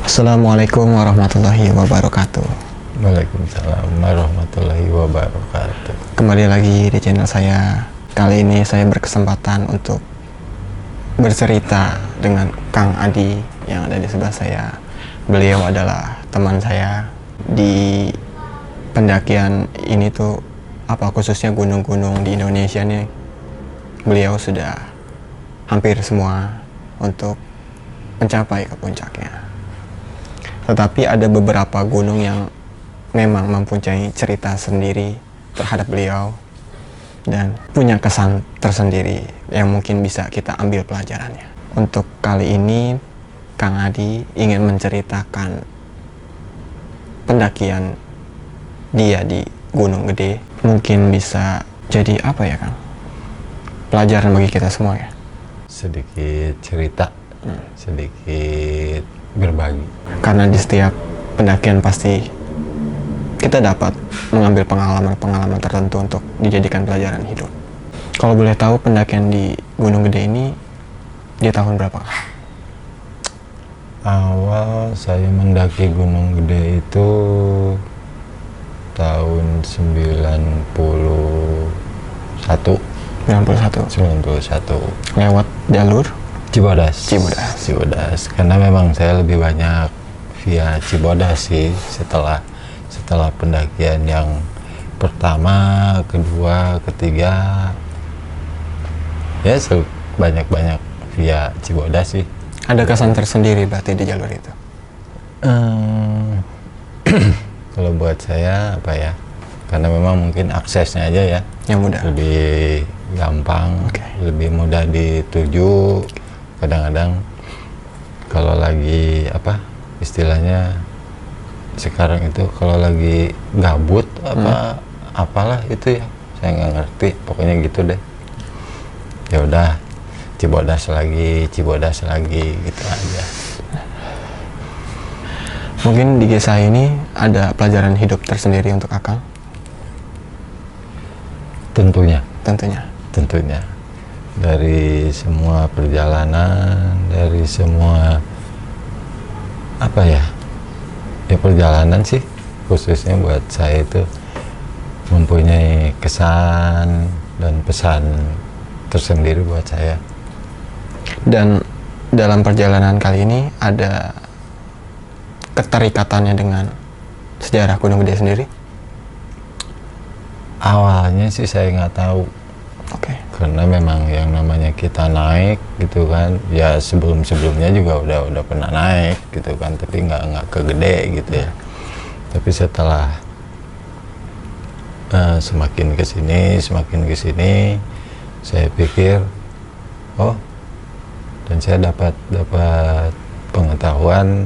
Assalamualaikum warahmatullahi wabarakatuh. Waalaikumsalam warahmatullahi wabarakatuh. Kembali lagi di channel saya. Kali ini saya berkesempatan untuk bercerita dengan Kang Adi yang ada di sebelah saya. Beliau adalah teman saya di pendakian ini tuh, khususnya gunung-gunung di Indonesia nih. Beliau sudah hampir semua untuk mencapai ke puncaknya. Tetapi ada beberapa gunung yang memang mempunyai cerita sendiri terhadap beliau dan punya kesan tersendiri yang mungkin bisa kita ambil pelajarannya. Untuk kali ini Kang Adi ingin menceritakan pendakian dia di Gunung Gede. Mungkin bisa jadi apa ya, Kang? Pelajaran bagi kita semua ya. Sedikit cerita, sedikit berbagi. Karena di setiap pendakian pasti kita dapat mengambil pengalaman-pengalaman tertentu untuk dijadikan pelajaran hidup. Kalau boleh tahu, pendakian di Gunung Gede ini di tahun berapa? Awal saya mendaki Gunung Gede itu tahun 91. 91. Lewat jalur Cibodas. Karena memang saya lebih banyak via Cibodas sih setelah pendakian yang pertama, kedua, ketiga, ya banyak via Cibodas sih. Ada kesan tersendiri berarti di jalur itu? Kalau buat saya apa ya? Karena memang mungkin aksesnya aja ya yang mudah, lebih gampang, lebih mudah dituju. Kadang-kadang kalau lagi istilahnya sekarang itu kalau lagi gabut apalah itu ya, saya nggak ngerti, pokoknya gitu deh. Ya udah, Cibodas lagi gitu aja. Mungkin di kisah ini ada pelajaran hidup tersendiri untuk Akang? Tentunya dari semua perjalanan, dari semua perjalanan sih, khususnya buat saya itu mempunyai kesan dan pesan tersendiri buat saya. Dan dalam perjalanan kali ini ada keterikatannya dengan sejarah Gunung Gede sendiri? Awalnya sih saya nggak tahu. Karena memang yang namanya kita naik gitu kan, ya sebelumnya juga udah pernah naik gitu kan, tapi nggak ke gede gitu ya. Tapi setelah semakin kesini saya pikir, dan saya dapat pengetahuan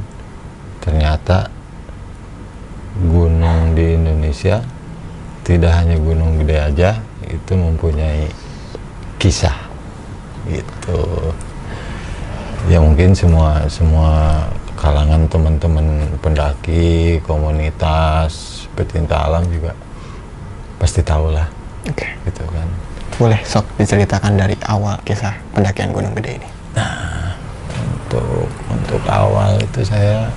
ternyata gunung di Indonesia tidak hanya Gunung Gede aja, itu mempunyai kisah gitu. Ya mungkin semua kalangan teman-teman pendaki, komunitas pecinta alam juga pasti tahu lah. Gitu kan. Boleh sok diceritakan dari awal kisah pendakian Gunung Gede ini? Nah, untuk awal itu saya,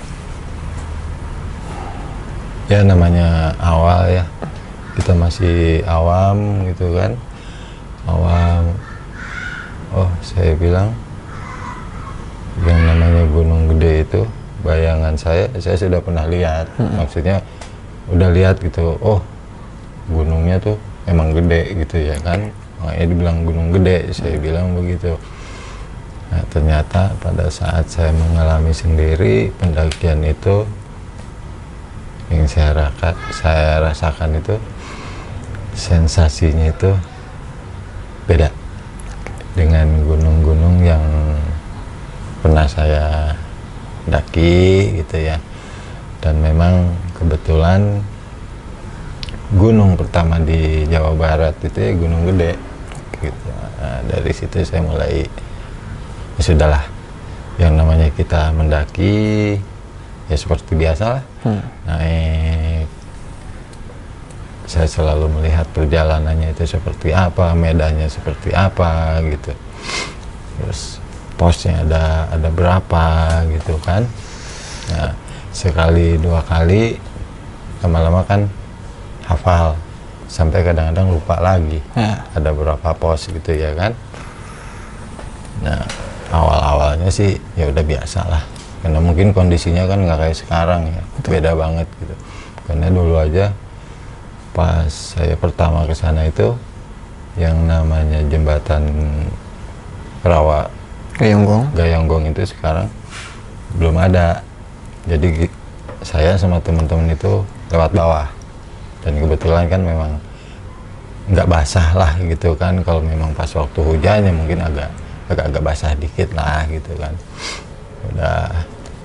ya namanya awal ya, kita masih awam gitu kan, saya bilang yang namanya Gunung Gede itu, bayangan saya sudah pernah lihat. Maksudnya udah lihat gitu, gunungnya tuh emang gede gitu ya kan, makanya dibilang Gunung Gede, saya bilang begitu. Nah, ternyata pada saat saya mengalami sendiri pendakian itu, yang saya rasakan itu sensasinya itu beda dengan gunung-gunung yang pernah saya daki gitu ya. Dan memang kebetulan gunung pertama di Jawa Barat itu ya Gunung Gede gitu. Nah, dari situ saya mulai, ya sudahlah, yang namanya kita mendaki ya seperti biasa lah, naik. Saya selalu melihat perjalanannya itu seperti apa, medannya seperti apa gitu. Terus posnya ada berapa gitu kan. Nah, sekali dua kali lama-lama kan hafal, sampai kadang-kadang lupa lagi. Ya. Ada berapa pos gitu ya kan. Nah, awal-awalnya sih ya udah biasa lah, karena mungkin kondisinya kan nggak kayak sekarang ya. Betul. Beda banget gitu. Karena dulu aja pas saya pertama ke sana itu yang namanya jembatan Rawa Gayonggong itu sekarang belum ada. Jadi saya sama teman-teman itu lewat bawah, dan kebetulan kan memang nggak basah lah gitu kan. Kalau memang pas waktu hujannya mungkin agak basah dikit lah gitu kan. Udah,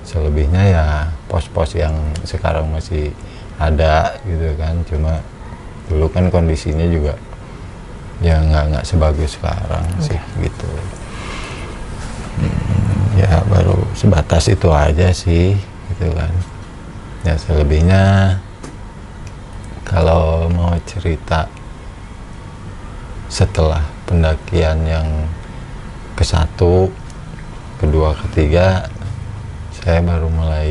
selebihnya ya pos-pos yang sekarang masih ada gitu kan. Cuma dulu kan kondisinya juga ya nggak sebagus sekarang sih gitu. Ya baru sebatas itu aja sih gitu kan. Ya selebihnya kalau mau cerita setelah pendakian yang ke-1, kedua, ketiga, saya baru mulai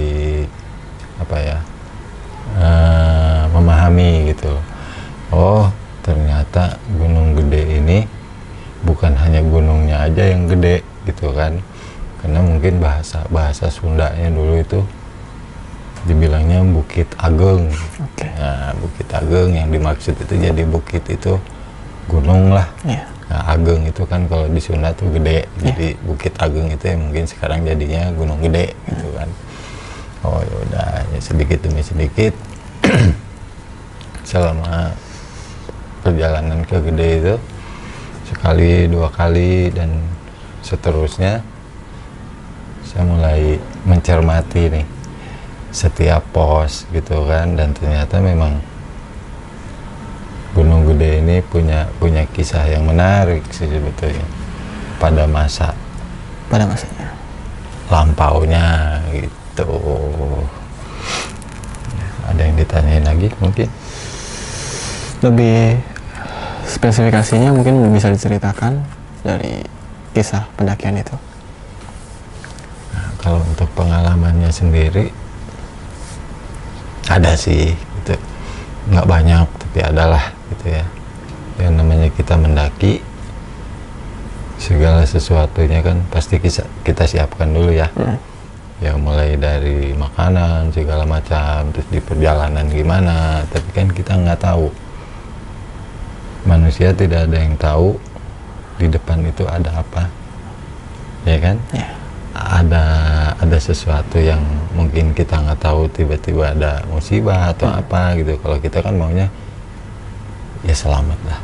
apa ya, memahami gitu. Oh, ternyata Gunung Gede ini bukan hanya gunungnya aja yang gede gitu kan. Karena mungkin bahasa Sundanya dulu itu dibilangnya Bukit Ageng. Oke. Nah, Bukit Ageng yang dimaksud itu, jadi bukit itu gunung lah. Ya. Nah, Ageng itu kan kalau di Sunda tuh gede. Jadi Bukit Ageng itu ya mungkin sekarang jadinya Gunung Gede gitu kan. Oh ya udah, ya sedikit demi sedikit selama perjalanan ke Gede itu sekali, dua kali, dan seterusnya saya mulai mencermati nih setiap pos gitu kan. Dan ternyata memang Gunung Gede ini punya kisah yang menarik sih sebetulnya pada masanya lampaunya gitu. Ada yang ditanyain lagi mungkin? Lebih spesifikasinya mungkin bisa diceritakan dari kisah pendakian itu. Nah, kalau untuk pengalamannya sendiri ada sih gitu, nggak banyak tapi adalah gitu ya. Yang namanya kita mendaki, segala sesuatunya kan pasti kita siapkan dulu ya. Ya mulai dari makanan segala macam, terus di perjalanan gimana, tapi kan kita nggak tahu, manusia tidak ada yang tahu di depan itu ada apa, ya kan? Ya. Ada sesuatu yang mungkin kita nggak tahu, tiba-tiba ada musibah atau apa gitu. Kalau kita kan maunya ya selamat lah,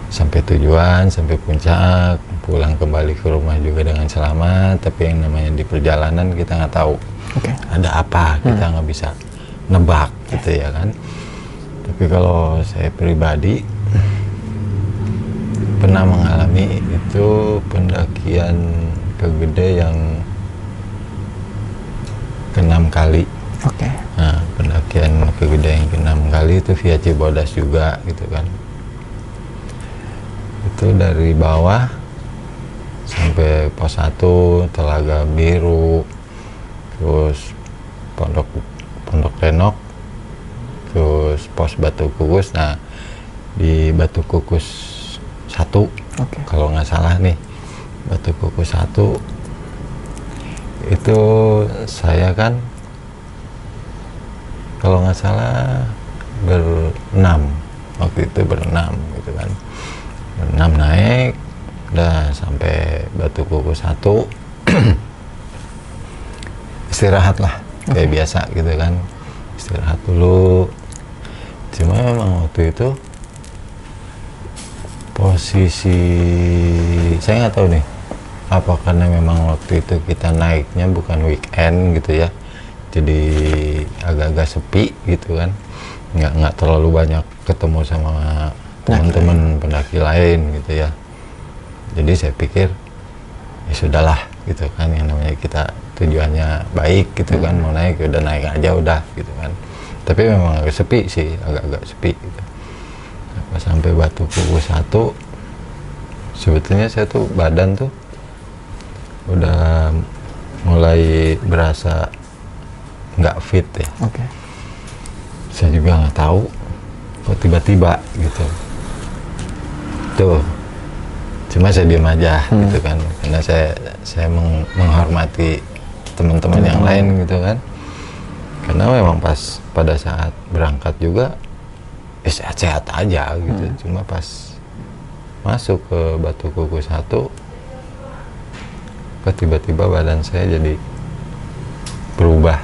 sampai tujuan, sampai puncak, pulang kembali ke rumah juga dengan selamat. Tapi yang namanya di perjalanan kita nggak tahu ada apa, kita nggak bisa nebak gitu ya kan. Tapi kalau saya pribadi pernah mengalami itu pendakian ke Gede yang ke-6 kali. Nah, pendakian ke Gede yang ke-6 kali itu via Cibodas juga gitu kan. Itu dari bawah sampai pos 1 Telaga Biru, terus Pondok Renok, terus pos Batu Kukus. Nah, di Batu Kukus 1 kalau nggak salah nih, Batu Kukus 1 itu saya kan kalau nggak salah berenam, waktu itu berenam gitu kan. Berenam naik udah sampai Batu Kukus 1 istirahat lah kayak biasa gitu kan, istirahat dulu. Cuma memang waktu itu posisi saya nggak tahu nih, apa karena memang waktu itu kita naiknya bukan weekend gitu ya, jadi agak-agak sepi gitu kan, nggak terlalu banyak ketemu sama teman-teman pendaki lain gitu ya. Jadi saya pikir ya sudahlah gitu kan, yang namanya kita tujuannya baik gitu kan, mau naik ya udah naik aja udah gitu kan. Tapi memang agak sepi sih, agak-agak sepi gitu. Pas sampai Batu Kukus 1 sebetulnya saya tuh badan tuh udah mulai berasa nggak fit ya. Oke. Saya juga nggak tahu kok tiba-tiba gitu. Tuh, cuma saya diam aja gitu kan, karena saya menghormati teman-teman yang lain gitu kan. Karena memang pas pada saat berangkat juga sehat-sehat aja gitu. Cuma pas masuk ke Batu Kuku 1, kok tiba-tiba badan saya jadi berubah,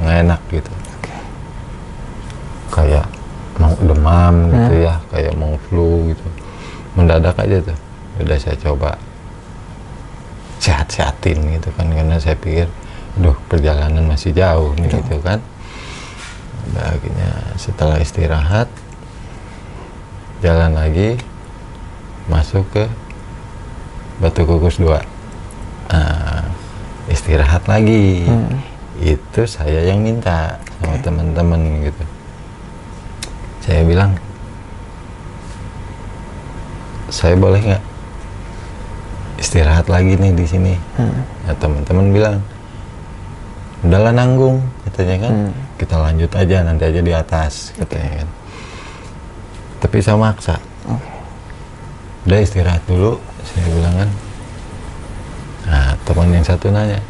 nggak enak gitu. Kayak mau demam gitu ya, kayak mau flu gitu, mendadak aja tuh. Udah saya coba sehat-sehatin gitu kan, karena saya pikir aduh perjalanan masih jauh nih gitu kan. Udah akhirnya setelah istirahat jalan lagi masuk ke Batu Kukus 2. Istirahat lagi. Itu saya yang minta sama teman-teman gitu. Saya bilang, saya boleh nggak istirahat lagi nih di sini? Nah, teman-teman bilang, udahlah nanggung, katanya kan. Kita lanjut aja, nanti aja di atas, katanya kan. Tapi saya maksa. Udah istirahat dulu, saya bilang kan. Nah, teman yang satu nanya,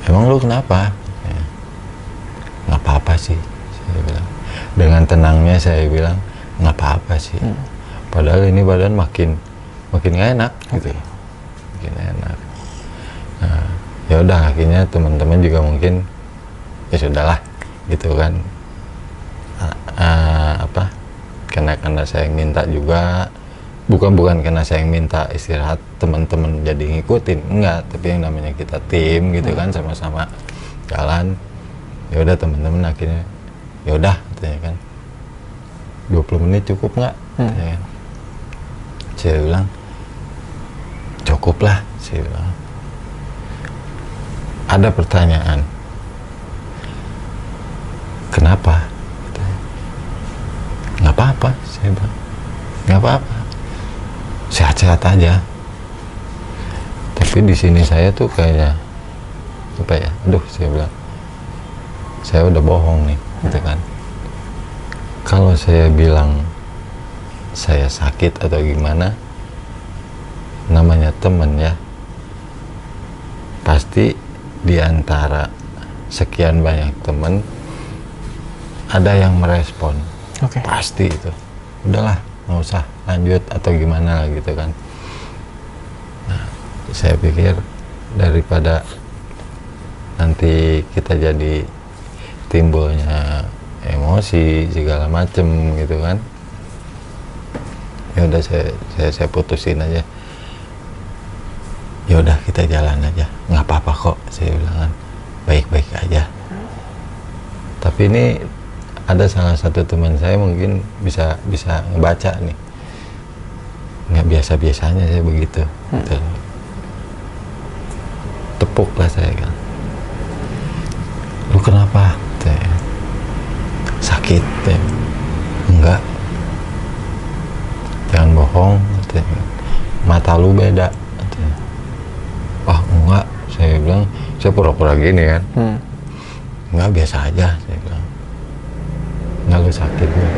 emang lu kenapa? Nggak apa-apa sih, saya bilang. Dengan tenangnya saya bilang, nggak apa-apa sih. Padahal ini badan makin nggak enak gitu, makin enak. Nah, ya udah akhirnya teman-teman juga mungkin ya sudahlah gitu kan. Karena saya yang minta juga, bukan karena saya yang minta istirahat, teman-teman jadi ngikutin, enggak, tapi yang namanya kita tim gitu kan, sama-sama jalan. Ya udah teman-teman akhirnya ya udah katanya kan, 20 menit cukup nggak? Katanya kan. Saya bilang cukup lah, saya bilang. Ada pertanyaan, kenapa? Katanya. Nggak apa-apa, saya bilang, nggak apa-apa, sehat-sehat aja. Tapi di sini saya tuh kayaknya apa ya, aduh, saya bilang saya udah bohong nih gitu kan. Kalau saya bilang saya sakit atau gimana, namanya temen ya, pasti di antara sekian banyak temen ada yang merespon. Pasti itu, udahlah nggak usah lanjut atau gimana lah gitu kan. Nah, saya pikir daripada nanti kita jadi timbulnya emosi segala macem gitu kan, ya udah saya putusin aja. Ya udah kita jalan aja, nggak apa-apa kok, saya bilang kan, baik-baik aja. Tapi ini ada salah satu teman saya mungkin bisa ngebaca nih, nggak biasa-biasanya saya begitu. Gitu. Tepuk lah saya kan, lu kenapa? Sakit? Enggak, jangan bohong, mata lu beda. Wah enggak, saya bilang, saya pura-pura gini kan. Enggak, biasa aja, saya bilang. Enggak, lu sakit nih,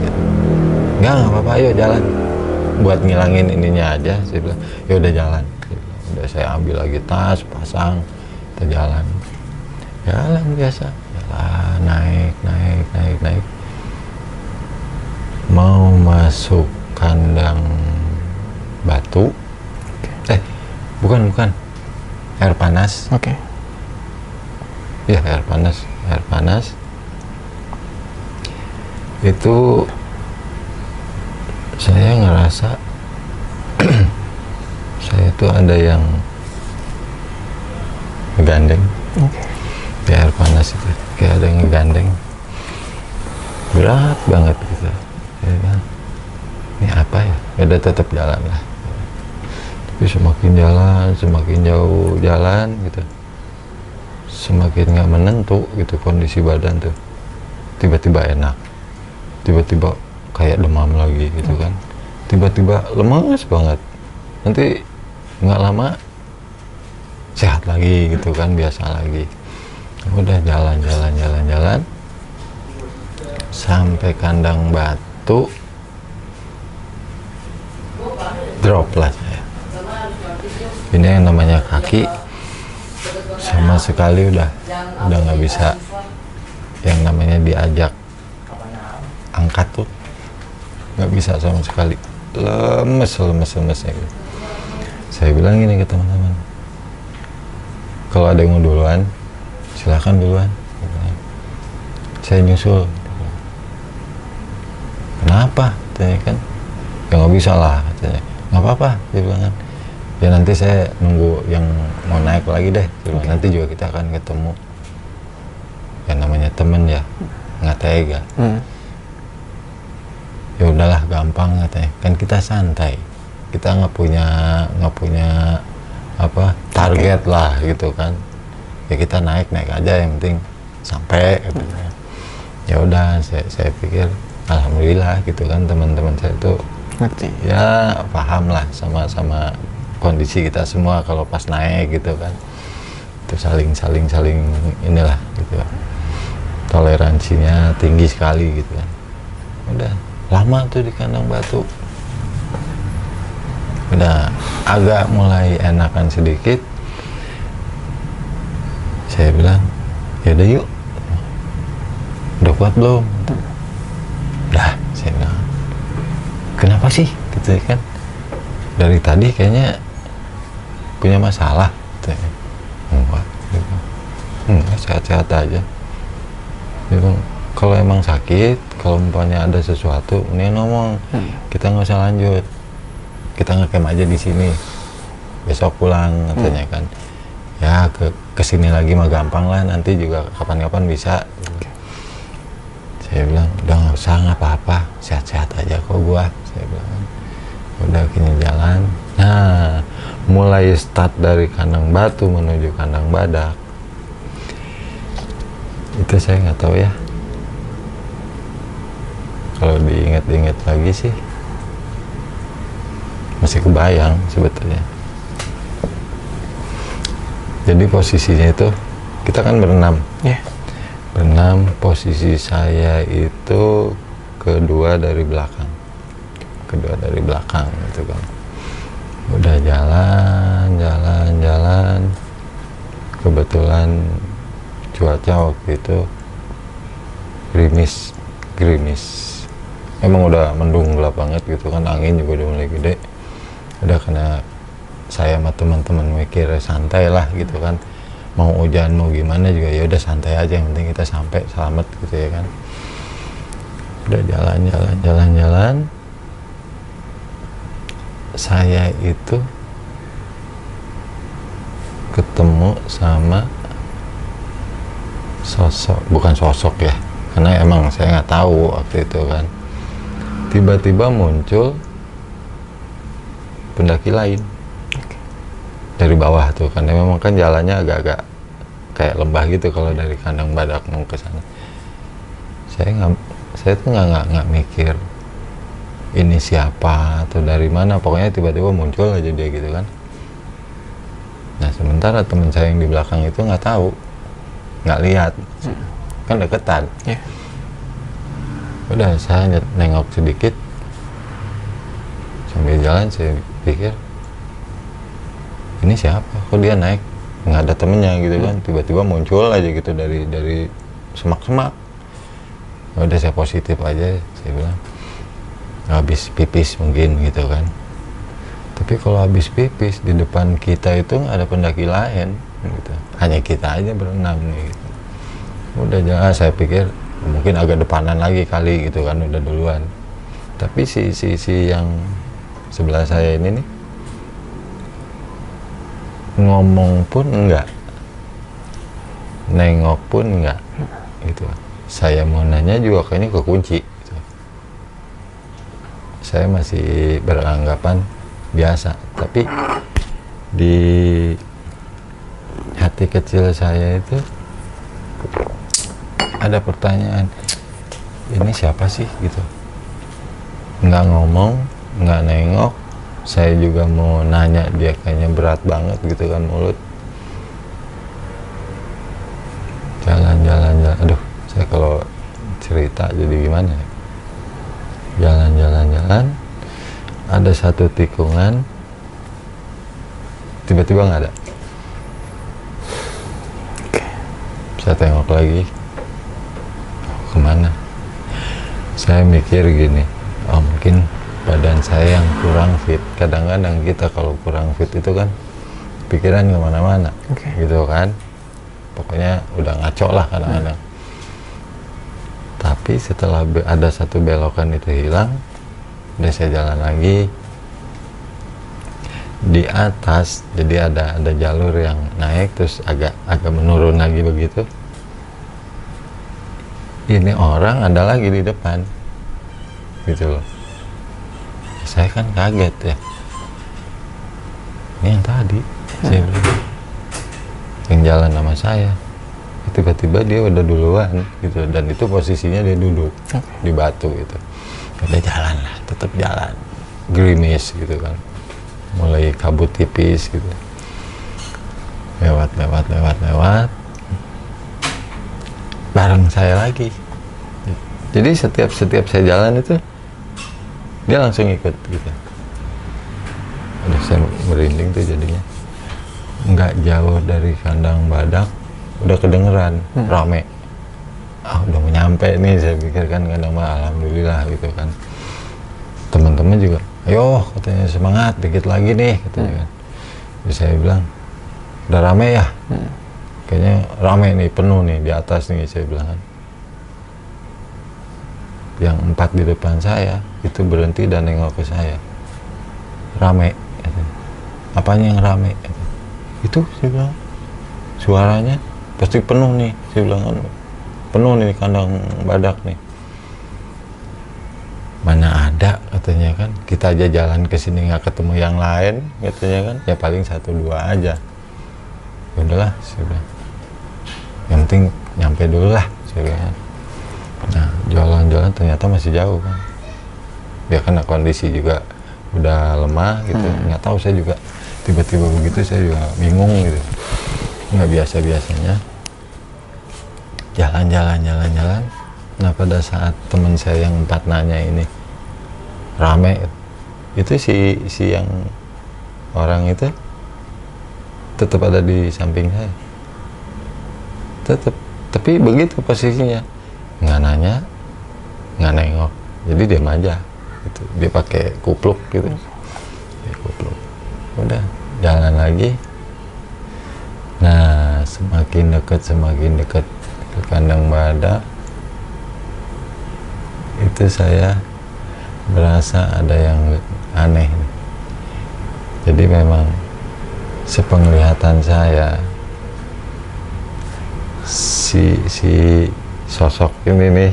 gitu. Enggak apa-apa, ayo jalan, buat ngilangin ininya aja, saya bilang. Ya udah jalan, udah saya ambil lagi tas, pasang, kita jalan biasa, jalan, naik, mau masuk kandang batu, bukan air panas. Ya, air panas itu saya ngerasa saya tuh ada yang ngegandeng. Di air panas itu kayak ada yang ngegandeng, berat banget gitu ya kan. Ini apa ya? Udah tetap jalan lah. Tapi semakin jalan, semakin jauh jalan gitu, semakin nggak menentu gitu kondisi badan tuh. Tiba-tiba enak, tiba-tiba kayak demam lagi gitu kan, tiba-tiba lemas banget, nanti nggak lama sehat lagi gitu kan, biasa lagi. Udah jalan sampai kandang batu, drop lah saya. Ini yang namanya kaki sama sekali udah nggak bisa yang namanya diajak angkat tuh, nggak bisa sama sekali, lemesnya gitu. Saya bilang gini ke teman-teman, kalau ada yang mau duluan silakan duluan, saya nyusul. Kenapa? Katanya kan, ya nggak bisa lah katanya. Nggak apa-apa, dia bilang kan. Ya nanti saya nunggu yang mau naik lagi deh. Nanti juga kita akan ketemu. Ya namanya temen ya, nggak tega. Ya udahlah gampang katanya. Kan kita santai, kita nggak punya apa target lah gitu kan. Ya kita naik aja, yang penting sampai katanya. Ya udah, saya pikir alhamdulillah gitu kan, teman-teman saya tuh ngerti, ya paham lah sama kondisi kita semua kalau pas naik gitu kan. Itu saling inilah gitu, toleransinya tinggi sekali gitu kan. Udah lama tuh di kandang batu, udah agak mulai enakan sedikit. Saya bilang, ya udah yuk, udah kuat belum? Dah, saya bilang, kenapa sih gitu kan, dari tadi kayaknya punya masalah gitu. Enggak, sehat-sehat aja. Dia bilang, kalau emang sakit, kalau umpamanya ada sesuatu, mending ngomong, kita nggak usah lanjut, kita ngecamp aja di sini, besok pulang katanya kan. Ya kesini lagi mah gampang lah, nanti juga kapan-kapan bisa. Saya bilang, udah nggak usah, nggak apa-apa, sehat-sehat aja kok gua. Saya bilang, udah kini jalan. Nah, mulai start dari kandang batu menuju kandang badak, itu saya nggak tahu ya. Kalau diingat-ingat lagi sih, masih kebayang sebetulnya. Jadi posisinya itu, kita kan berenam. Berenam, posisi saya itu kedua dari belakang gitu kan. Udah jalan, kebetulan cuaca waktu itu gerimis, emang udah mendung gelap banget gitu kan, angin juga udah mulai gede. Udah kena saya sama teman-teman mikir santai lah gitu kan, mau hujan mau gimana juga ya udah santai aja, yang penting kita sampai selamat gitu ya kan. Udah jalan, saya itu ketemu sama bukan sosok ya, karena emang saya nggak tahu waktu itu kan. Tiba-tiba muncul pendaki lain dari bawah tuh, karena memang kan jalannya agak-agak kayak lembah gitu kalau dari kandang badak mau ke sana. Saya tuh nggak mikir ini siapa atau dari mana, pokoknya tiba-tiba muncul aja dia gitu kan. Nah sementara teman saya yang di belakang itu nggak tahu, nggak lihat, kan deketan. Udah saya nengok sedikit sambil jalan, saya pikir ini siapa, kok dia naik nggak ada temennya gitu kan, tiba-tiba muncul aja gitu dari semak-semak. Udah saya positif aja, saya bilang habis pipis mungkin gitu kan. Tapi kalau habis pipis di depan kita itu nggak ada pendaki lain gitu, hanya kita aja berenam nih gitu. Udah jalan, saya pikir mungkin agak depanan lagi kali gitu kan, udah duluan. Tapi si yang sebelah saya ini nih ngomong pun enggak, nengok pun enggak gitu. Saya mau nanya juga kayaknya kekunci gitu. Saya masih beranggapan biasa, tapi di hati kecil saya itu ada pertanyaan, ini siapa sih gitu. Nggak ngomong, nggak nengok. Saya juga mau nanya, dia kayaknya berat banget gitu kan mulut. aduh, saya kalau cerita jadi gimana ya. Jalan, ada satu tikungan, tiba-tiba nggak ada. Saya tengok lagi, kemana? Saya mikir gini, oh mungkin badan saya yang kurang fit. Kadang-kadang kita kalau kurang fit itu kan pikiran kemana-mana, gitu kan. Pokoknya udah ngaco lah kadang-kadang. Tapi setelah ada satu belokan itu hilang, udah saya jalan lagi. Di atas, jadi ada jalur yang naik terus agak menurun lagi begitu. Ini orang ada lagi di depan, gitu loh. Saya kan kaget ya. Ini yang tadi, saya bilang, yang jalan sama saya. Tiba-tiba dia udah duluan, gitu. Dan itu posisinya dia duduk di batu gitu. Udah jalan lah, tetap jalan, gerimis gitu kan. Mulai kabut tipis gitu. Lewat. Bareng saya lagi. Jadi setiap saya jalan itu dia langsung ikut gitu. Udah saya merinding tuh jadinya. Nggak jauh dari kandang badak udah kedengeran rame. Udah mau nyampe nih, saya pikir kan kandang badak, alhamdulillah gitu kan. Teman-teman juga, ayo katanya semangat, dikit lagi nih katanya kan. Jadi saya bilang, udah rame ya? Kayaknya rame nih, penuh nih di atas nih, saya bilang kan. Yang 4 di depan saya itu berhenti dan nengok ke saya. Rame katanya. Apanya yang rame? Itu saya bilang, suaranya pasti penuh nih, saya bilang kan. Penuh nih kandang badak nih. Mana ada katanya kan, kita aja jalan ke sini nggak ketemu yang lain katanya kan, ya paling 1-2 aja. Ya udahlah, saya bilang, yang penting nyampe dulu lah, saya bilang. Nah, jalan-jalan ternyata masih jauh kan. Ya karena kondisi juga udah lemah gitu, nggak tahu saya juga tiba-tiba begitu, saya juga bingung gitu, nggak biasanya. Jalan. Nah pada saat teman saya yang 4 nanya ini rame, itu si yang orang itu tetap ada di samping saya, tapi begitu posisinya, nggak nanya, nggak nengok, jadi diam aja gitu. Dia pakai kupluk gitu, udah jalan lagi. Nah semakin dekat ke kandang badak, itu saya berasa ada yang aneh. Jadi memang sepenglihatan saya, si sosok ini nih,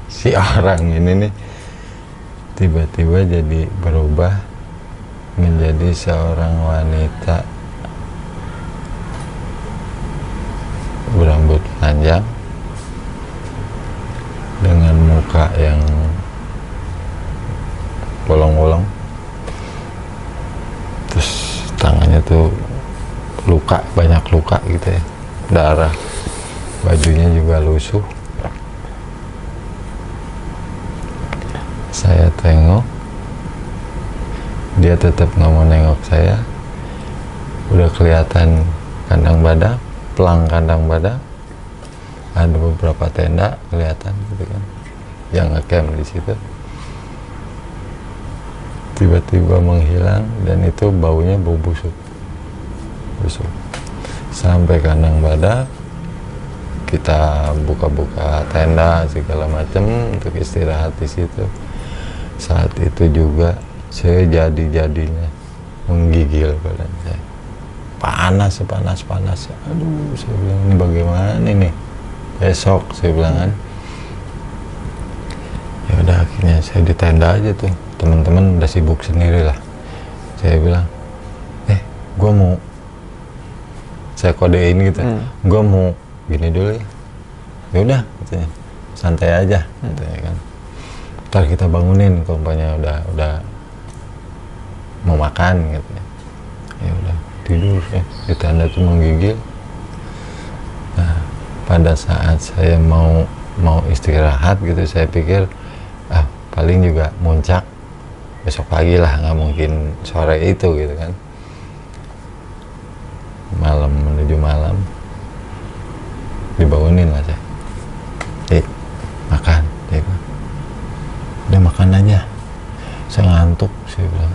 si orang ini nih tiba-tiba jadi berubah menjadi seorang wanita berambut panjang dengan muka yang bolong-bolong, terus tangannya tuh banyak luka gitu ya, darah, bajunya juga lusuh. Saya tengok, dia tetap nggak mau nengok saya. Udah kelihatan kandang badak, pelang kandang badak, ada beberapa tenda kelihatan gitu kan, yang ngecamp di situ. Tiba-tiba menghilang, dan itu baunya bau busuk. Sampai kandang badak, kita buka-buka tenda segala macam untuk istirahat di situ. Saat itu juga saya jadi-jadinya menggigil badan saya, panas. Aduh, saya bilang, ini bagaimana ini? Besok saya bilang kan. Ya udah, akhirnya saya di tenda aja tuh, teman-teman udah sibuk sendiri lah. Saya bilang, saya kodein gitu, gue mau gini dulu ya. Ya udah katanya, santai aja katanya kan. Ntar kita bangunin kompanya udah mau makan katanya. Ya udah, tidur ya di tenda tuh menggigil. Nah pada saat saya mau istirahat gitu, saya pikir paling juga muncak besok pagi lah, nggak mungkin sore itu gitu kan. Malam menuju malam dibangunin lah saya, makan. Dia bilang, udah makan aja, saya ngantuk. Saya bilang,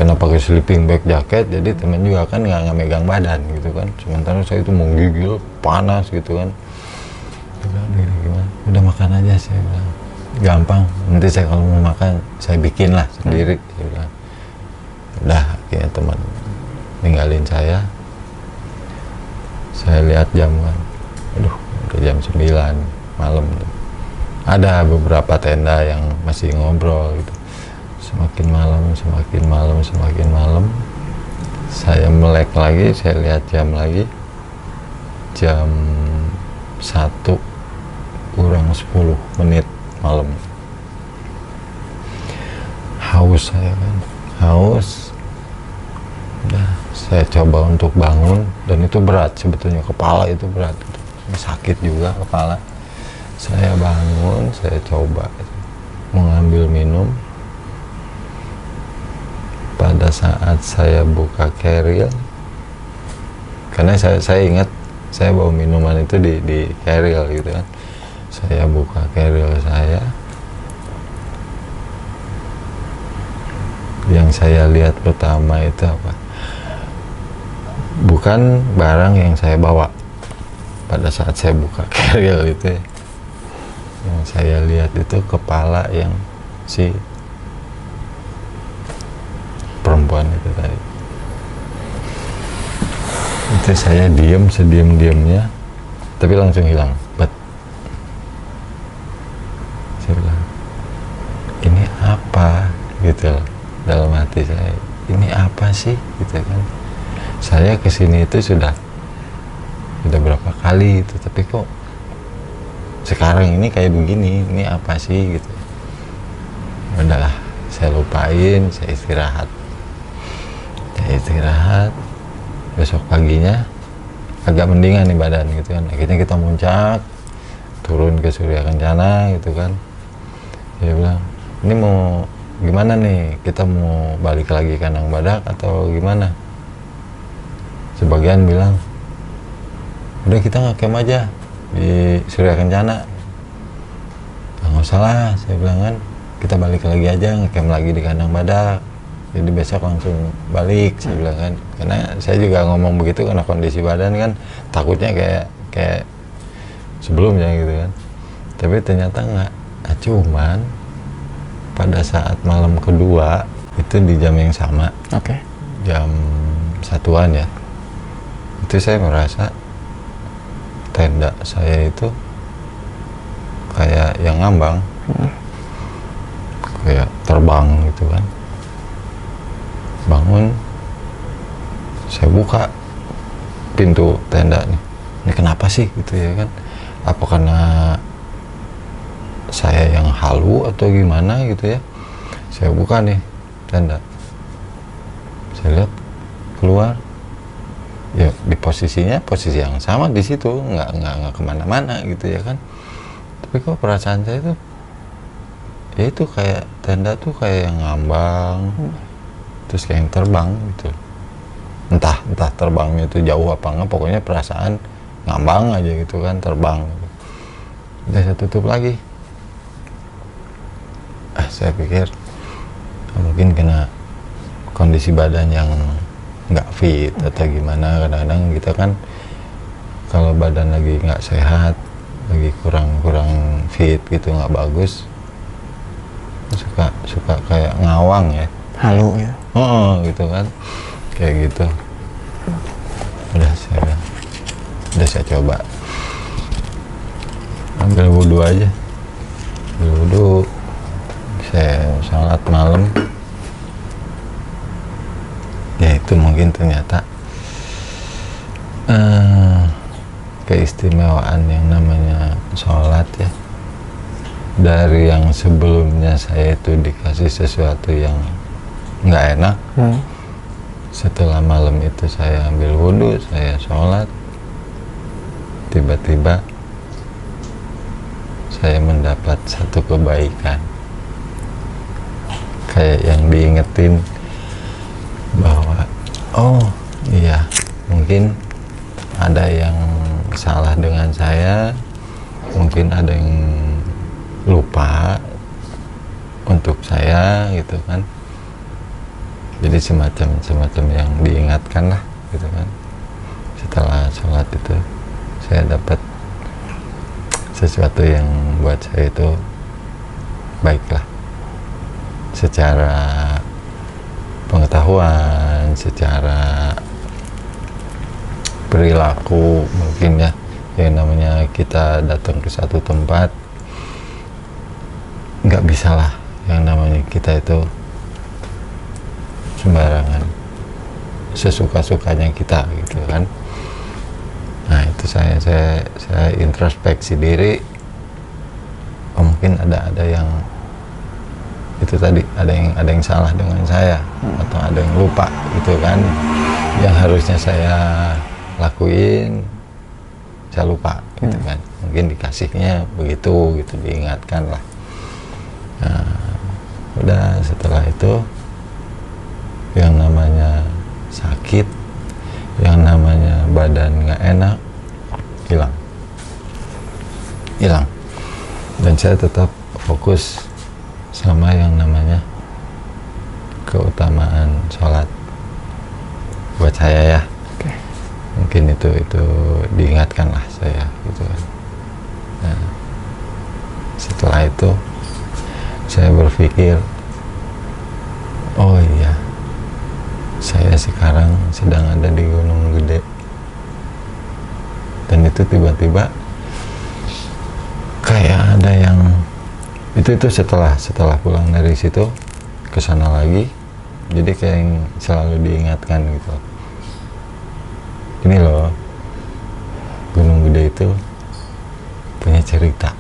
karena pakai sleeping bag jaket, jadi temen juga kan nggak megang badan gitu kan, sementara saya itu menggigil panas gitu kan. Dia bilang, gimana, udah makan aja. Saya bilang, gampang, nanti saya kalau mau makan saya bikin lah sendiri. Saya bilang, udah. Akhirnya teman ninggalin saya lihat jam kan, aduh udah jam 9 malam. Ada beberapa tenda yang masih ngobrol gitu. Semakin malam, saya melek lagi, saya lihat jam lagi, jam 1 kurang 10 menit malam. Haus saya kan, udah, saya coba untuk bangun, dan itu berat sebetulnya, kepala itu berat, sakit juga kepala. Saya bangun, saya coba mengambil minum. Pada saat saya buka carrier, karena saya ingat saya bawa minuman itu di carrier gitu kan, saya buka carrier saya, yang saya lihat pertama itu apa? Bukan barang yang saya bawa pada saat saya buka carrier itu ya. Yang saya lihat itu kepala yang si perempuan itu tadi. Itu saya diam sediam-diamnya, tapi langsung hilang. Saya bilang, ini apa gitu loh, dalam hati saya, ini apa sih gitu kan. Saya kesini itu sudah berapa kali itu, tapi kok sekarang ini kayak begini, ini apa sih gitu. Udahlah, saya lupain, saya istirahat. Besok paginya agak mendingan nih badan gitu kan. Akhirnya kita muncak, turun ke Surya Kencana gitu kan. Dia bilang, ini mau gimana nih, kita mau balik lagi Kandang Badak atau gimana? Sebagian bilang, udah kita nge-camp aja di Surya Kencana. Nggak usah lah, saya bilang kan, kita balik lagi aja, nge-camp lagi di Kandang Badak. Jadi besok langsung balik, saya bilang kan. Karena saya juga ngomong begitu karena kondisi badan kan, takutnya kayak sebelumnya gitu kan. Tapi ternyata nggak. Cuman pada saat malam kedua itu di jam yang sama, jam 1-an ya, itu saya merasa tenda saya itu kayak yang ngambang, kayak terbang gitu kan. Bangun, saya buka pintu tenda nih, ini kenapa sih gitu ya kan, apa karena saya yang halu atau gimana gitu ya. Saya buka nih tenda, saya lihat keluar ya, di posisi yang sama di situ, nggak kemana-mana gitu ya kan. Tapi kok perasaan saya tuh ya itu kayak tenda tuh kayak yang ngambang, terus kayak yang terbang gitu. Entah terbangnya itu jauh apa enggak, pokoknya perasaan ngambang aja gitu kan, terbang gitu. Udah saya tutup lagi. Saya pikir mungkin kena kondisi badan yang nggak fit atau gimana. Kadang-kadang kita kan kalau badan lagi nggak sehat, lagi kurang fit gitu, nggak bagus, suka kayak ngawang ya, halu ya. Gitu kan, kayak gitu. Udah saya coba ambil wudhu aja, saya sholat malam. Ya itu mungkin ternyata keistimewaan yang namanya sholat ya. Dari yang sebelumnya saya itu dikasih sesuatu yang nggak enak, setelah malam itu saya ambil wudhu, saya sholat, tiba-tiba saya mendapat satu kebaikan, kayak yang diingetin bahwa oh iya, mungkin ada yang salah dengan saya, mungkin ada yang lupa untuk saya gitu kan. Jadi semacam yang diingatkan lah gitu kan. Setelah sholat itu saya dapat sesuatu yang buat saya itu baiklah, secara pengetahuan, secara perilaku mungkin ya. Yang namanya kita datang ke satu tempat, nggak bisa lah yang namanya kita itu sembarangan sesuka-sukanya kita gitu kan. Nah itu saya introspeksi diri, oh mungkin ada yang itu tadi, ada yang salah dengan saya, atau ada yang lupa gitu kan, yang harusnya saya lakuin saya lupa gitu kan. Mungkin dikasihnya begitu gitu, diingatkan lah. Nah udah, setelah itu yang namanya sakit, yang namanya badan nggak enak, hilang, dan saya tetap fokus sama yang namanya keutamaan sholat buat saya ya. Oke. Mungkin itu diingatkan lah saya gitu kan. Nah, setelah itu saya berpikir, oh iya, saya sekarang sedang ada di Gunung Gede. Dan itu tiba-tiba kayak ada yang itu setelah pulang dari situ ke sana lagi, jadi kayak yang selalu diingatkan gitu, ini loh, Gunung Gede itu punya cerita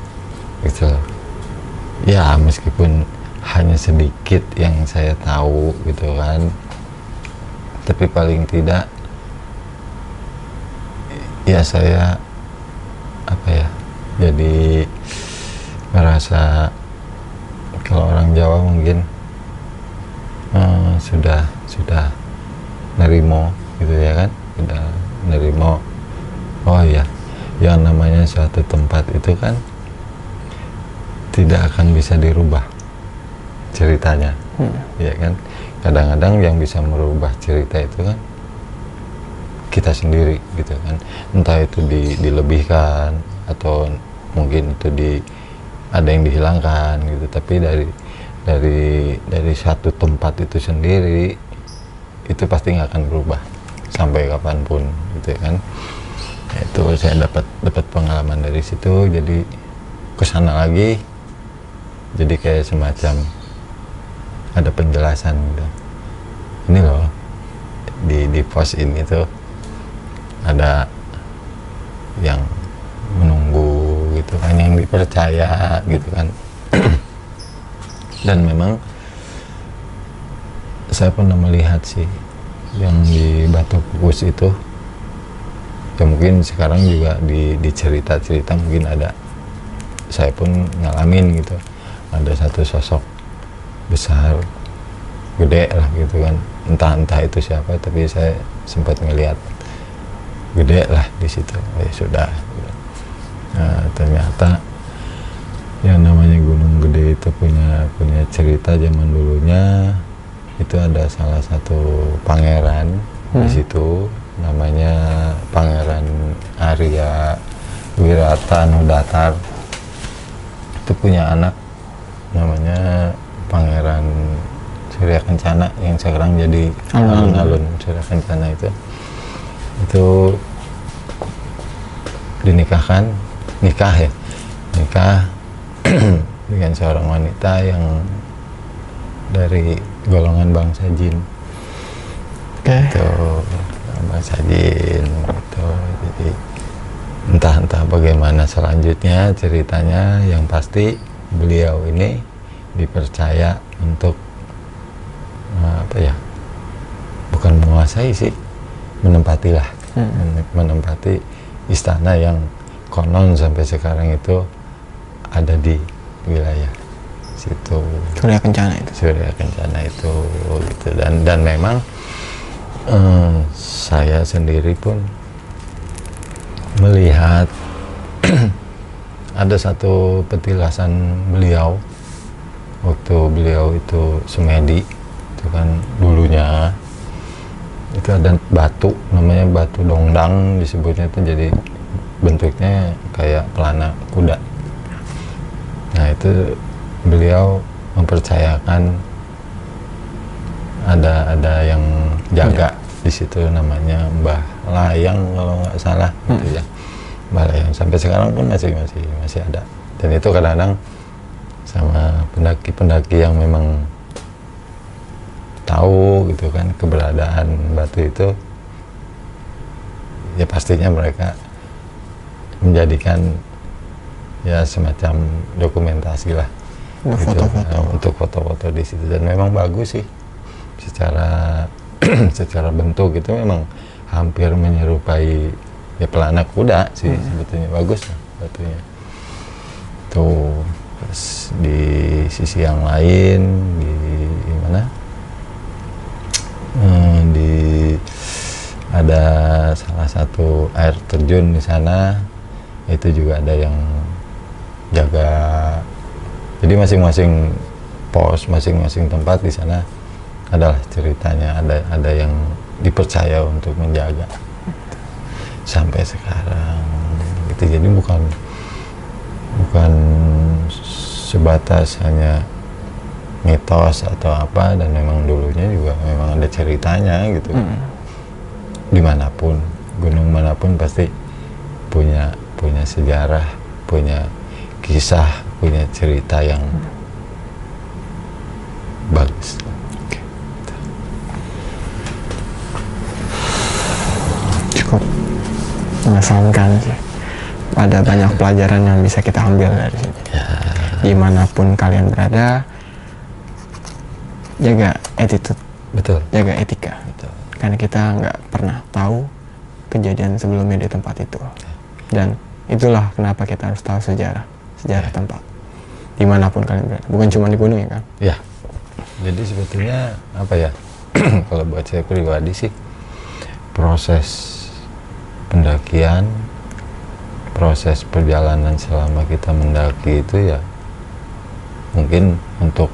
gitu. Ya meskipun hanya sedikit yang saya tahu gitu kan, tapi paling tidak ya saya jadi merasa, kalau orang Jawa mungkin sudah nerimo gitu ya kan, sudah nerimo, oh ya, yang namanya suatu tempat itu kan tidak akan bisa dirubah ceritanya, ya kan. Kadang-kadang yang bisa merubah cerita itu kan kita sendiri gitu kan, entah itu dilebihkan atau mungkin itu ada yang dihilangkan gitu. Tapi dari satu tempat itu sendiri itu pasti nggak akan berubah sampai kapanpun gitu kan. Itu saya dapat pengalaman dari situ, jadi kesana lagi, jadi kayak semacam ada penjelasan gitu, ini loh di pos ini tuh ada yang menunggu gitu kan, yang dipercaya gitu kan. Dan memang saya pernah melihat sih yang di Batu Kukus itu, ya mungkin sekarang juga di cerita-cerita mungkin ada, saya pun ngalamin gitu, ada satu sosok besar, gede lah gitu kan, entah itu siapa, tapi saya sempat ngelihat gede lah di situ. Ya sudah. Nah, ternyata yang namanya Gunung Gede itu punya cerita zaman dulunya. Itu ada salah satu pangeran di situ, namanya Pangeran Arya Wiratanudatar. Itu punya anak namanya Pangeran Surya Kencana, yang sekarang jadi alun-alun Surya Kencana. Itu nikah dengan seorang wanita yang dari golongan bangsa jin. Itu bangsa jin gitu. Jadi entah bagaimana selanjutnya ceritanya, yang pasti beliau ini dipercaya untuk bukan menguasai sih, menempati istana yang konon sampai sekarang itu ada di wilayah situ. Surya Kencana itu. Surya Kencana itu gitu. Dan memang saya sendiri pun melihat ada satu petilasan beliau waktu beliau itu semedi, itu kan dulunya itu ada batu, namanya batu dongdang disebutnya, itu jadi bentuknya kayak pelana kuda. Nah itu beliau mempercayakan ada yang jaga di situ, namanya Mbah Layang kalau nggak salah gitu ya. Mbah Layang sampai sekarang pun masih ada. Dan itu kadang-kadang sama pendaki-pendaki yang memang tahu gitu kan keberadaan batu itu, ya pastinya mereka menjadikan ya semacam dokumentasi lah gitu, untuk foto-foto di situ. Dan memang bagus sih secara secara bentuk itu memang hampir menyerupai ya pelana kuda sih sebetulnya, bagus lah batunya tuh. Terus di sisi yang lain di mana ada salah satu air terjun di sana, itu juga ada yang jaga. Jadi masing-masing pos, masing-masing tempat di sana adalah ceritanya, ada yang dipercaya untuk menjaga sampai sekarang gitu. Jadi bukan sebatas hanya mitos atau apa, dan memang dulunya juga memang ada ceritanya gitu. Dimanapun, gunung manapun pasti punya sejarah, punya kisah, punya cerita yang bagus. Cukup mengesankan sih. Ada banyak pelajaran yang bisa kita ambil dari sini. Ya. Dimanapun kalian berada, jaga attitude, Betul. jaga etika. Betul. Karena kita nggak pernah tahu kejadian sebelumnya di tempat itu. Dan itulah kenapa kita harus tahu sejarah tempat. Dimanapun kalian berada, bukan cuma di gunung ya kan? Ya. Jadi sebetulnya apa ya? Kalau buat saya pribadi sih, proses pendakian, proses perjalanan selama kita mendaki itu ya mungkin untuk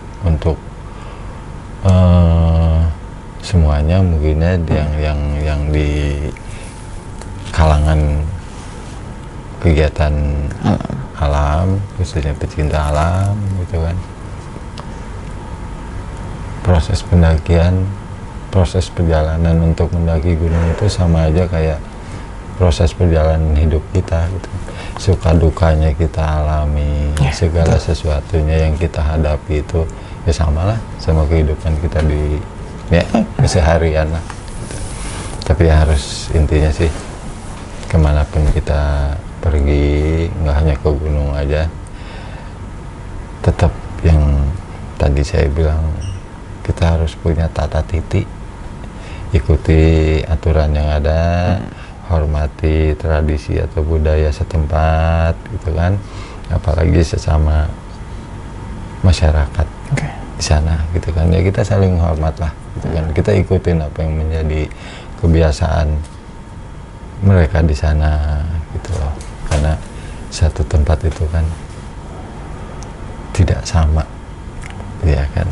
semuanya mungkinnya yang di kalangan kegiatan alam, khususnya pecinta alam gitu kan, proses pendakian, proses perjalanan untuk mendaki gunung itu sama aja kayak proses perjalanan hidup kita gitu. Suka dukanya kita alami, segala sesuatunya yang kita hadapi itu ya samalah sama kehidupan kita di keseharian lah gitu. Tapi harus intinya sih kemanapun kita pergi, nggak hanya ke gunung aja, tetap yang tadi saya bilang, kita harus punya tata titi, ikuti aturan yang ada, hormati tradisi atau budaya setempat gitu kan, apalagi sesama masyarakat di sana gitu kan, ya kita saling hormat lah gitu kan, kita ikutin apa yang menjadi kebiasaan mereka di sana gitu loh, karena satu tempat itu kan tidak sama ya kan,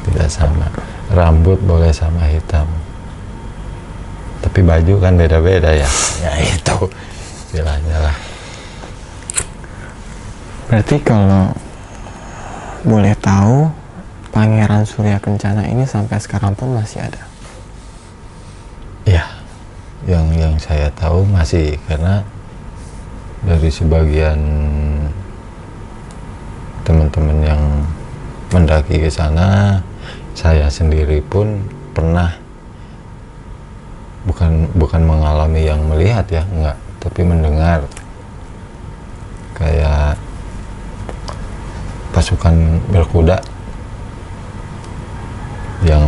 tidak sama. Rambut boleh sama hitam, tapi baju kan beda-beda ya. Ya itu istilahnya lah. Berarti kalau boleh tahu, Pangeran Surya Kencana ini sampai sekarang pun masih ada? Ya, yang saya tahu masih, karena dari sebagian teman-teman yang mendaki ke sana, saya sendiri pun pernah bukan mengalami yang melihat ya, enggak, tapi mendengar kayak pasukan berkuda yang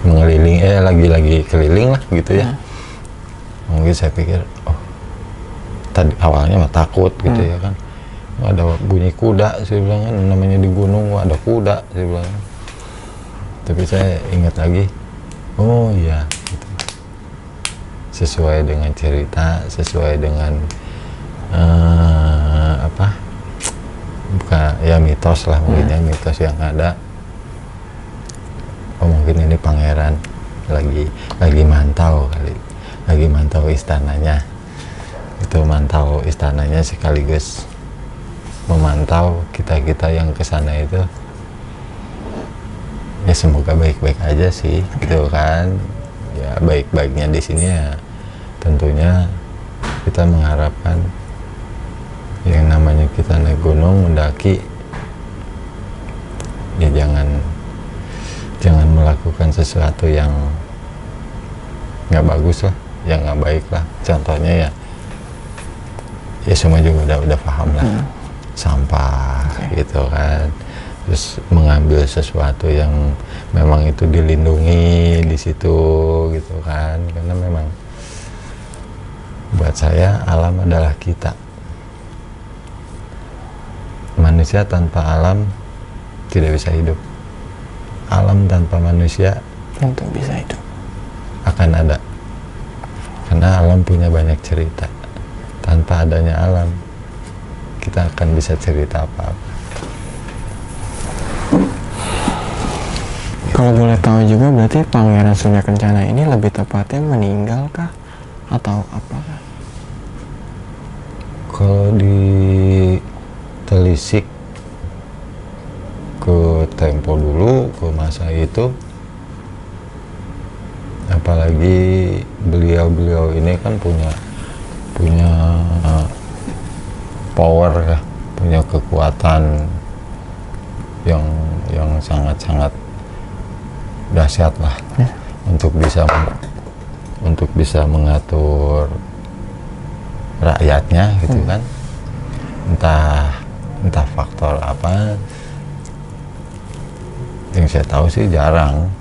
mengelilingi, lagi keliling lah gitu ya. Mungkin saya pikir, oh tadi awalnya mah takut gitu ya kan, ada bunyi kuda, saya bilang kan namanya di gunung ada kuda, saya bilang. Tapi saya ingat lagi, oh iya, gitu. Sesuai dengan cerita, sesuai dengan apa, bukan ya mitos lah mungkin ya, mitos yang ada. Oh mungkin ini pangeran lagi mantau kali, lagi mantau istananya. Itu mantau istananya sekaligus memantau kita yang kesana itu. Ya semoga baik-baik aja sih, gitu kan. Ya baik-baiknya di sini ya tentunya kita mengharapkan yang namanya kita naik gunung mendaki, ya jangan melakukan sesuatu yang nggak bagus lah, yang nggak baik lah. Contohnya ya semua juga udah paham lah, sampah gitu kan. Terus mengambil sesuatu yang memang itu dilindungi di situ gitu kan, karena memang buat saya alam adalah kita. Manusia tanpa alam tidak bisa hidup. Alam tanpa manusia tentu bisa hidup. akan ada, karena alam punya banyak cerita. Tanpa adanya alam kita akan bisa cerita apa-apa. Kalau boleh tahu juga berarti Pangeran Surya Kencana ini lebih tepatnya meninggal kah atau apakah? Kalau ditelisik ke tempo dulu, ke masa itu, apalagi beliau ini kan punya power ya, punya kekuatan yang sangat-sangat dahsyat lah, untuk bisa mengatur rakyatnya gitu kan. Entah faktor apa, yang saya tahu sih jarang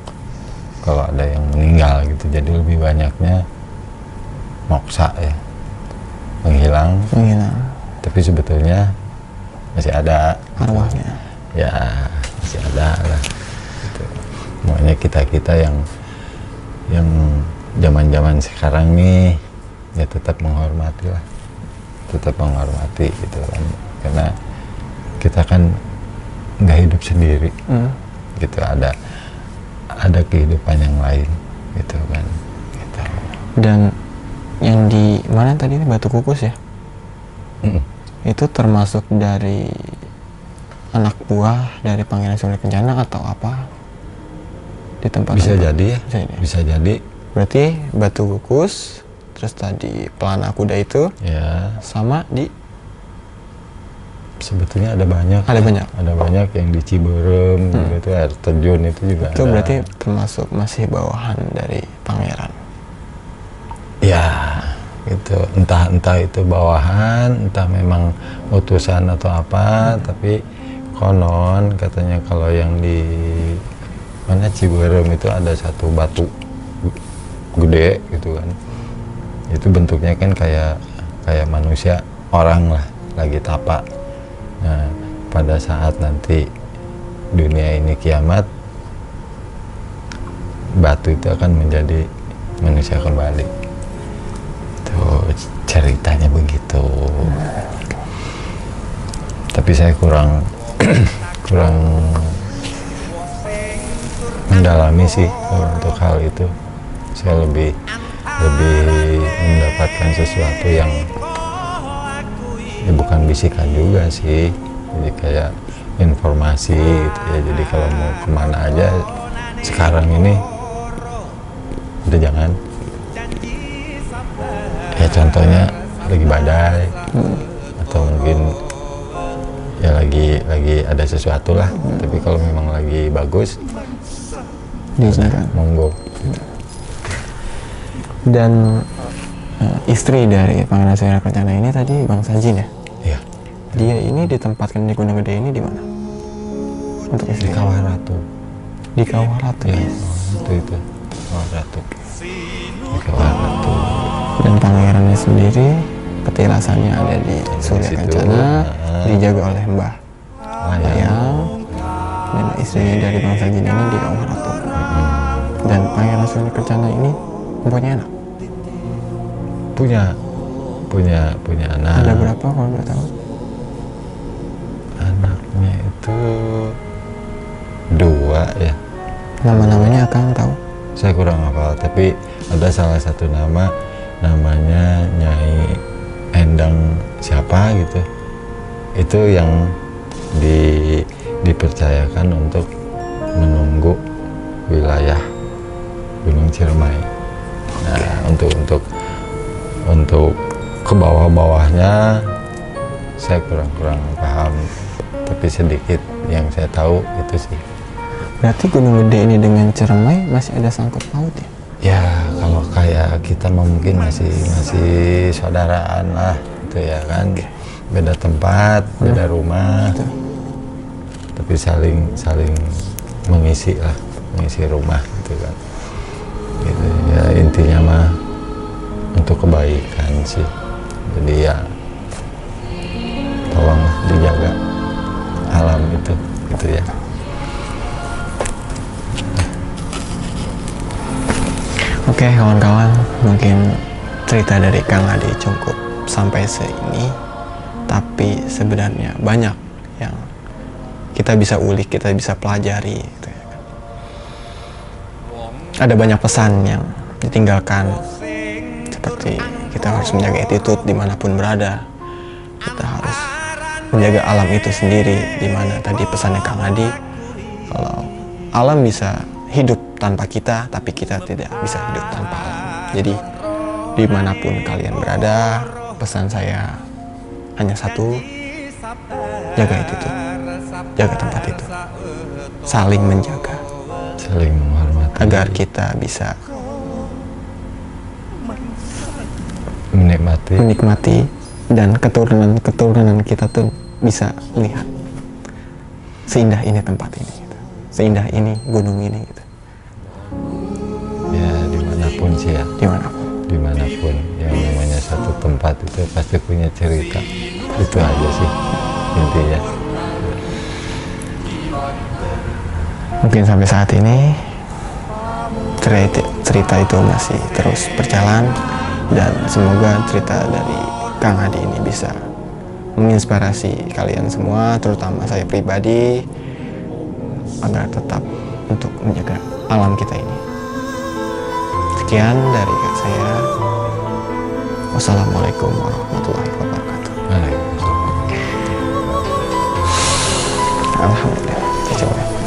kalau ada yang meninggal gitu, jadi lebih banyaknya moksa ya, menghilang. Tapi sebetulnya masih ada Arwahnya. Ya masih ada lah gitu. Makanya kita yang zaman sekarang nih ya tetap menghormati gitu kan, karena kita kan nggak hidup sendiri gitu, ada kehidupan yang lain gitu kan gitu. Dan yang di mana tadi ini Batu Kukus ya, itu termasuk dari anak buah dari Pangeran Surya Kencana atau apa di tempat Bisa tempat? jadi ya, bisa jadi. Berarti Batu Kukus, terus tadi Pelana Kuda itu Ya sama di sebetulnya ada banyak yang di Ciberem gitu, air terjun itu juga itu ada. berarti termasuk masih bawahan dari pangeran Ya gitu, entah itu bawahan, entah memang utusan atau apa. Tapi konon katanya kalau yang di mana Ciberem itu ada satu batu gede gitu kan, itu bentuknya kan kayak manusia, orang lah lagi tapak. Nah pada saat nanti dunia ini kiamat, batu itu akan menjadi manusia kembali. Tuh ceritanya begitu. Tapi saya kurang mendalami sih untuk hal itu. Saya lebih mendapatkan sesuatu yang ya bukan bisikan juga sih, jadi kayak informasi gitu ya. Jadi kalau mau kemana aja sekarang ini udah jangan, ya contohnya lagi badai atau mungkin ya lagi ada sesuatu lah. Tapi kalau memang lagi bagus, diizinkan. monggo. Dan istri dari Pangeran Surya Kencana ini tadi Bang Sajin ya? Iya. Dia ini ditempatkan di Gunung Gede ini di mana? Untuk Di istri Kawah Ratu. Di Kawah Ratu Ya, ya. itu Kawah Ratu. Di Kawah Ratu. Dan pangerannya sendiri Petilasannya ada di Surya situ. Kencana, dijaga oleh Mbah Layang. Layang, dan istrinya dari bangsa jin ini di Om Ratu. Dan Pangeran Surya Kencana ini mempunyai anak. punya anak. Ada berapa kalau boleh tahu? Anaknya itu 2 ya. Nama-namanya Akang tahu? Saya kurang hafal, tapi ada salah satu namanya Nyai Endang siapa gitu. Itu yang dipercayakan untuk menunggu wilayah Gunung Ciremai. Nah, untuk ke bawah-bawahnya saya kurang paham, tapi sedikit yang saya tahu itu sih. Berarti Gunung Gede ini dengan Ciremai masih ada sangkut paut ya? Ya kalau kayak kita mungkin masih saudaraan lah gitu ya kan. Beda tempat, beda rumah, tapi saling mengisi rumah gitu kan. Gitu ya, intinya mah untuk kebaikan sih. Jadi ya tolonglah dijaga alam itu gitu ya. Oke kawan-kawan, mungkin cerita dari Kang Adi cukup sampai sini, tapi sebenarnya banyak yang kita bisa ulik, kita bisa pelajari gitu ya kan. Ada banyak pesan yang ditinggalkan, seperti kita harus menjaga attitude dimanapun berada, kita harus menjaga alam itu sendiri, dimana tadi pesannya Kang Adi, kalau alam bisa hidup tanpa kita, tapi kita tidak bisa hidup tanpa alam. Jadi dimanapun kalian berada, pesan saya hanya satu: jaga attitude, jaga tempat itu, saling menjaga, Saling menghormati, agar kita bisa menikmati dan keturunan kita tuh bisa lihat seindah ini tempat ini gitu. Seindah ini gunung ini gitu. ya dimanapun sih ya, dimanapun yang namanya satu tempat itu pasti punya cerita. Itu aja sih intinya. Mungkin sampai saat ini cerita itu masih terus berjalan, dan semoga cerita dari Kang Adi ini bisa menginspirasi kalian semua, terutama saya pribadi, agar tetap untuk menjaga alam kita ini. Sekian dari saya. Wassalamualaikum warahmatullahi wabarakatuh. Waalaikumsalam. Alhamdulillah. Coba.